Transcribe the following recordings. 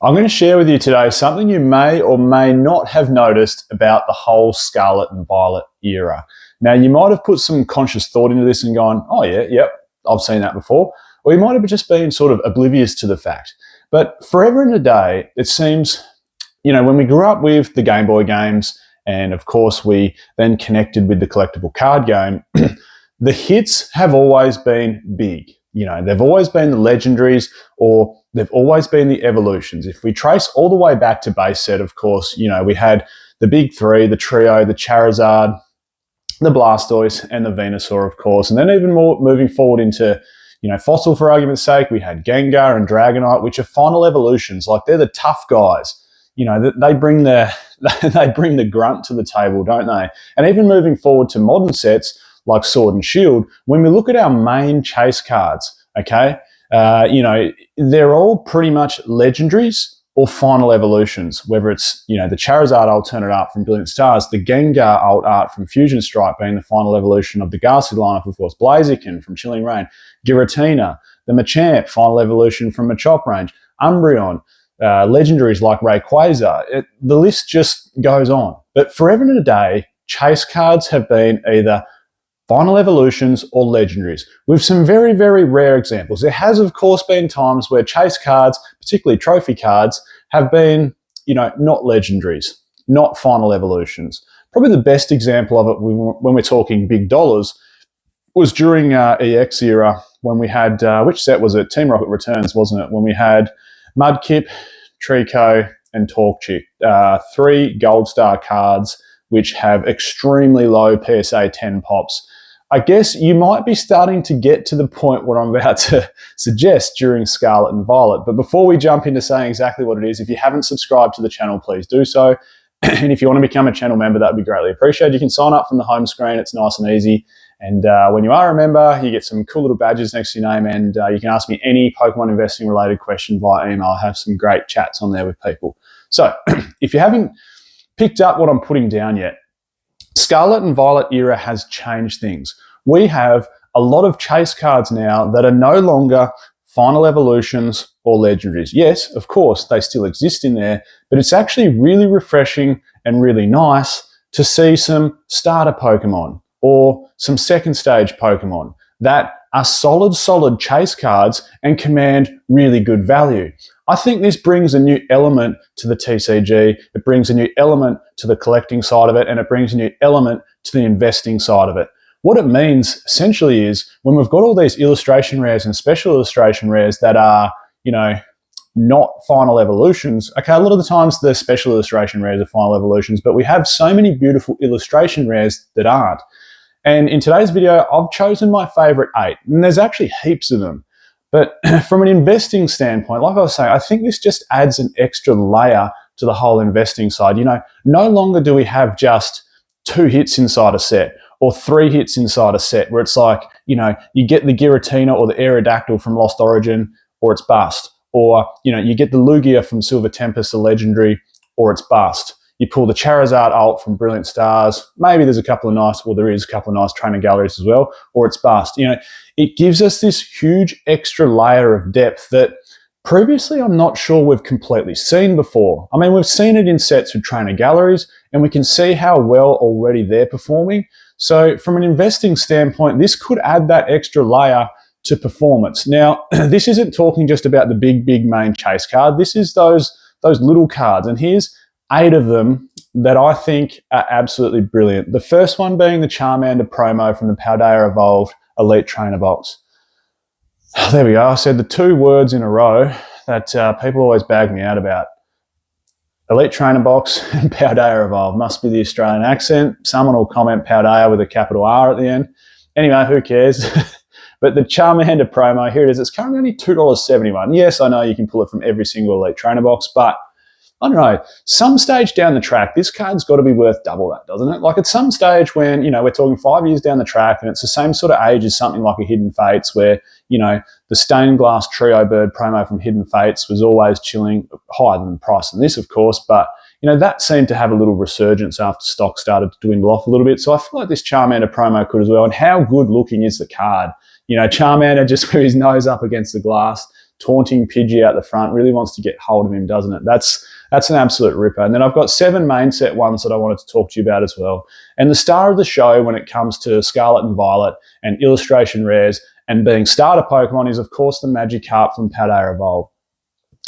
I'm going to share with you today something you may or may not have noticed about the whole Scarlet and Violet era. Now, you might have put some conscious thought into this and gone, oh yeah, yep, I've seen that before. Or you might have just been sort of oblivious to the fact. But forever and a day, it seems, when we grew up with the Game Boy games, and of course we then connected with the collectible card game, the hits have always been big. They've always been the legendaries, or they've always been the evolutions. If we trace all the way back to base set, of course, we had the big three, the trio, the Charizard, the Blastoise, and the Venusaur, of course. And then even more moving forward into, Fossil, for argument's sake, we had Gengar and Dragonite, which are final evolutions. Like, they're the tough guys. They bring the grunt to the table, don't they? And even moving forward to modern sets like Sword and Shield, when we look at our main chase cards, okay, they're all pretty much legendaries or final evolutions, whether it's, the Charizard alternate art from Brilliant Stars, the Gengar alt art from Fusion Strike being the final evolution of the Ghastly lineup, of course, Blaziken from Chilling Reign, Giratina, the Machamp, final evolution from Machop range, Umbreon, legendaries like Rayquaza. The list just goes on. But forever and a day, chase cards have been either final evolutions or legendaries, with some very, very rare examples. There has, of course, been times where chase cards, particularly trophy cards, have been, not legendaries, not final evolutions. Probably the best example of it when we're talking big dollars was during EX era, when we had, which set was it? Team Rocket Returns, wasn't it? When we had Mudkip, Trico, and Torchic, 3 Gold Star cards, which have extremely low PSA 10 pops. I guess you might be starting to get to the point what I'm about to suggest during Scarlet and Violet. But before we jump into saying exactly what it is, if you haven't subscribed to the channel, please do so. And if you want to become a channel member, that would be greatly appreciated. You can sign up from the home screen. It's nice and easy. And when you are a member, you get some cool little badges next to your name, and you can ask me any Pokemon investing related question via email. I have some great chats on there with people. So if you haven't picked up what I'm putting down yet, Scarlet and Violet era has changed things. We have a lot of chase cards now that are no longer final evolutions or legendaries. Yes, of course, they still exist in there, but it's actually really refreshing and really nice to see some starter Pokemon or some second stage Pokemon that are solid chase cards and command really good value. I think this brings a new element to the TCG, it brings a new element to the collecting side of it, and it brings a new element to the investing side of it. What it means essentially is when we've got all these illustration rares and special illustration rares that are, not final evolutions. Okay, a lot of the times the special illustration rares are final evolutions, but we have so many beautiful illustration rares that aren't. And in today's video, I've chosen my favorite 8, and there's actually heaps of them. But from an investing standpoint, like I was saying, I think this just adds an extra layer to the whole investing side. No longer do we have just 2 hits inside a set or 3 hits inside a set where it's like, you get the Giratina or the Aerodactyl from Lost Origin or it's bust. Or, you get the Lugia from Silver Tempest, the legendary, or it's bust. You pull the Charizard alt from Brilliant Stars. Maybe there's a couple of nice trainer galleries as well, or it's bust. It gives us this huge extra layer of depth that previously I'm not sure we've completely seen before. I mean, we've seen it in sets with trainer galleries, and we can see how well already they're performing. So from an investing standpoint, this could add that extra layer to performance. Now, this isn't talking just about the big main chase card. This is those little cards, and here's 8 of them that I think are absolutely brilliant. The first one being the Charmander promo from the Paldea Evolved Elite Trainer Box. There we go. I said the 2 words in a row that people always bag me out about. Elite Trainer Box and Paldea Evolved. Must be the Australian accent. Someone will comment Paldea with a capital R at the end. Anyway, who cares? But the Charmander promo, here it is. It's currently only $2.71. Yes, I know you can pull it from every single Elite Trainer Box, but I don't know, some stage down the track, this card's got to be worth double that, doesn't it? Like at some stage when, we're talking 5 years down the track and it's the same sort of age as something like a Hidden Fates where, the Stained Glass Trio Bird promo from Hidden Fates was always chilling, higher than the price than this, of course, but, that seemed to have a little resurgence after stock started to dwindle off a little bit. So I feel like this Charmander promo could as well. And how good looking is the card? Charmander just with his nose up against the glass, taunting Pidgey out the front. Really wants to get hold of him, doesn't it? That's an absolute ripper. And then I've got 7 main set ones that I wanted to talk to you about as well. And the star of the show when it comes to Scarlet and Violet and illustration rares and being starter Pokemon is, of course, the Magikarp from Paldea Evolved.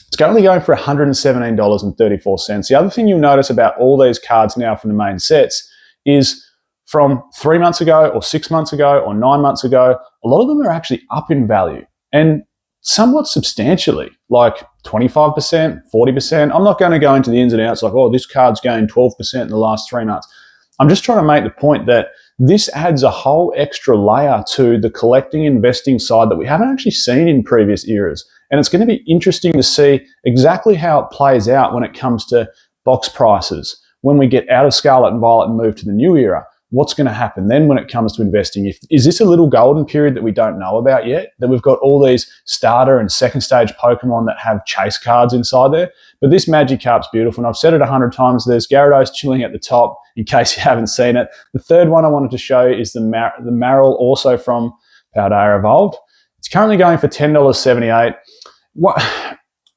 It's currently going for $117.34. The other thing you'll notice about all these cards now from the main sets is from 3 months ago or 6 months ago or 9 months ago, a lot of them are actually up in value and somewhat substantially, like 25%, 40%. I'm not going to go into the ins and outs like, oh, this card's gained 12% in the last 3 months. I'm just trying to make the point that this adds a whole extra layer to the collecting, investing side that we haven't actually seen in previous eras. And it's going to be interesting to see exactly how it plays out when it comes to box prices. When we get out of Scarlet and Violet and move to the new era, what's going to happen then when it comes to investing? Is this a little golden period that we don't know about yet? That we've got all these starter and second stage Pokemon that have chase cards inside there? But this Magikarp's beautiful, and I've said it 100 times. There's Gyarados chilling at the top, in case you haven't seen it. The third one I wanted to show is the Marill, also from Paldea Evolved. It's currently going for $10.78.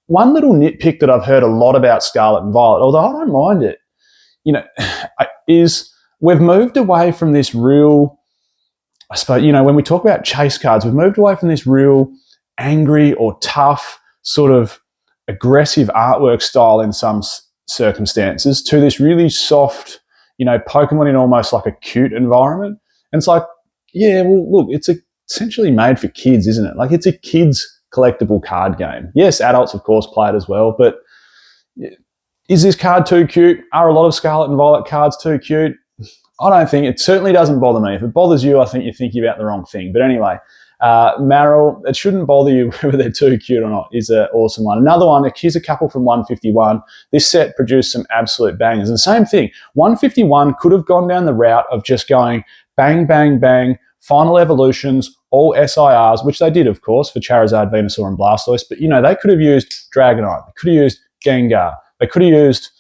One little nitpick that I've heard a lot about Scarlet and Violet, although I don't mind it, is we've moved away from this real, I suppose, when we talk about chase cards, we've moved away from this real angry or tough sort of aggressive artwork style in some circumstances to this really soft, Pokemon in almost like a cute environment. And it's like, yeah, well, look, it's essentially made for kids, isn't it? Like, it's a kid's collectible card game. Yes, adults, of course, play it as well, but is this card too cute? Are a lot of Scarlet and Violet cards too cute? I don't think. It certainly doesn't bother me. If it bothers you, I think you're thinking about the wrong thing. But anyway, Marill, it shouldn't bother you whether they're too cute or not, is an awesome one. Another one, here's a couple from 151. This set produced some absolute bangers. And the same thing, 151 could have gone down the route of just going bang, bang, bang, final evolutions, all SIRs, which they did, of course, for Charizard, Venusaur, and Blastoise. But, they could have used Dragonite. They could have used Gengar. They could have used,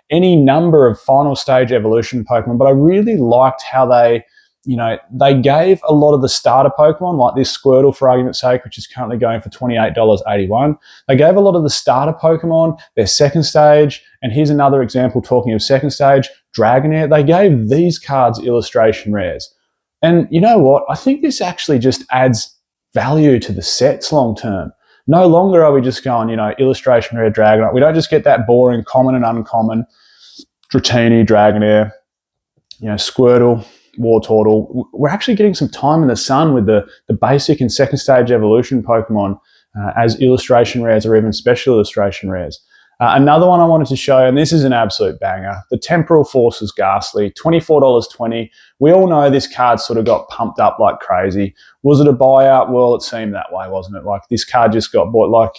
any number of final stage evolution Pokemon. But I really liked how they gave a lot of the starter Pokemon, like this Squirtle, for argument's sake, which is currently going for $28.81. They gave a lot of the starter Pokemon their second stage. And here's another example talking of second stage, Dragonair. They gave these cards illustration rares. And you know what? I think this actually just adds value to the sets long term. No longer are we just going, illustration rare Dragonite. We don't just get that boring common and uncommon Dratini, Dragonair, Squirtle, Wartortle. We're actually getting some time in the sun with the basic and second stage evolution Pokemon as illustration rares or even special illustration rares. Another one I wanted to show, and this is an absolute banger, the Temporal Forces Gastly, $24.20. We all know this card sort of got pumped up like crazy. Was it a buyout? Well, it seemed that way, wasn't it? Like, this card just got bought. Like,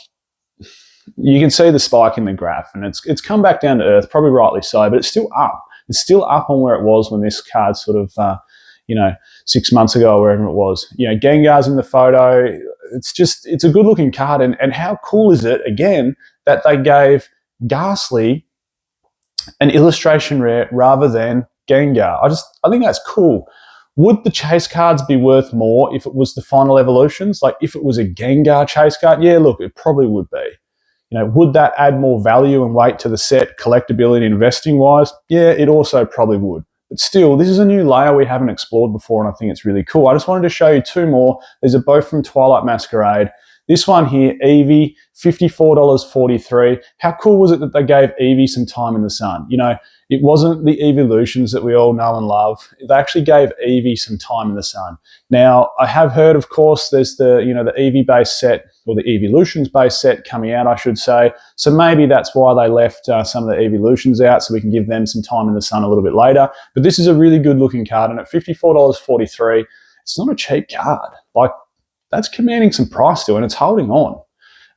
you can see the spike in the graph, and it's come back down to earth, probably rightly so, but it's still up. It's still up on where it was when this card sort of, 6 months ago or wherever it was. Gengar's in the photo. It's a good-looking card, and how cool is it, again, that they gave Gastly an illustration rare rather than Gengar. I think that's cool. Would the chase cards be worth more if it was the final evolutions? Like, if it was a Gengar chase card? Yeah, look, it probably would be. Would that add more value and weight to the set, collectability, investing-wise? Yeah, it also probably would. But still, this is a new layer we haven't explored before, and I think it's really cool. I just wanted to show you 2 more. These are both from Twilight Masquerade. This one here, Eevee, $54.43. How cool was it that they gave Eevee some time in the sun? It wasn't the evolutions that we all know and love. They actually gave Eevee some time in the sun. Now, I have heard, of course, there's the Eevee-based set, or the Evolutions-based set coming out, I should say. So maybe that's why they left some of the Evolutions out, so we can give them some time in the sun a little bit later. But this is a really good-looking card, and at $54.43, it's not a cheap card. Like, that's commanding some price still, and it's holding on.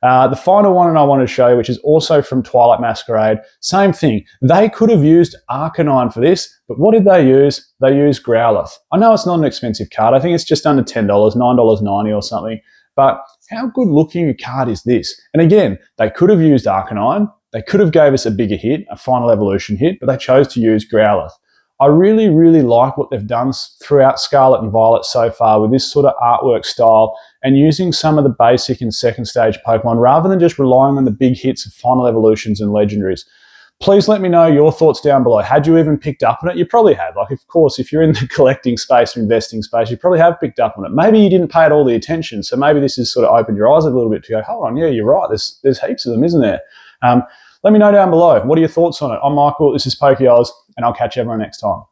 The final one I want to show you, which is also from Twilight Masquerade, same thing. They could have used Arcanine for this, but what did they use? They used Growlithe. I know it's not an expensive card. I think it's just under $10, $9.90 or something. But how good looking a card is this? And again, they could have used Arcanine. They could have gave us a bigger hit, a final evolution hit, but they chose to use Growlithe. I really, really like what they've done throughout Scarlet and Violet so far with this sort of artwork style and using some of the basic and second stage Pokemon rather than just relying on the big hits of final evolutions and legendaries. Please let me know your thoughts down below. Had you even picked up on it? You probably have. Like, of course, if you're in the collecting space or investing space, you probably have picked up on it. Maybe you didn't pay it all the attention, so maybe this has sort of opened your eyes a little bit to go, hold on, yeah, you're right. There's heaps of them, isn't there? Let me know down below. What are your thoughts on it? I'm Michael. This is Pokeoz, and I'll catch everyone next time.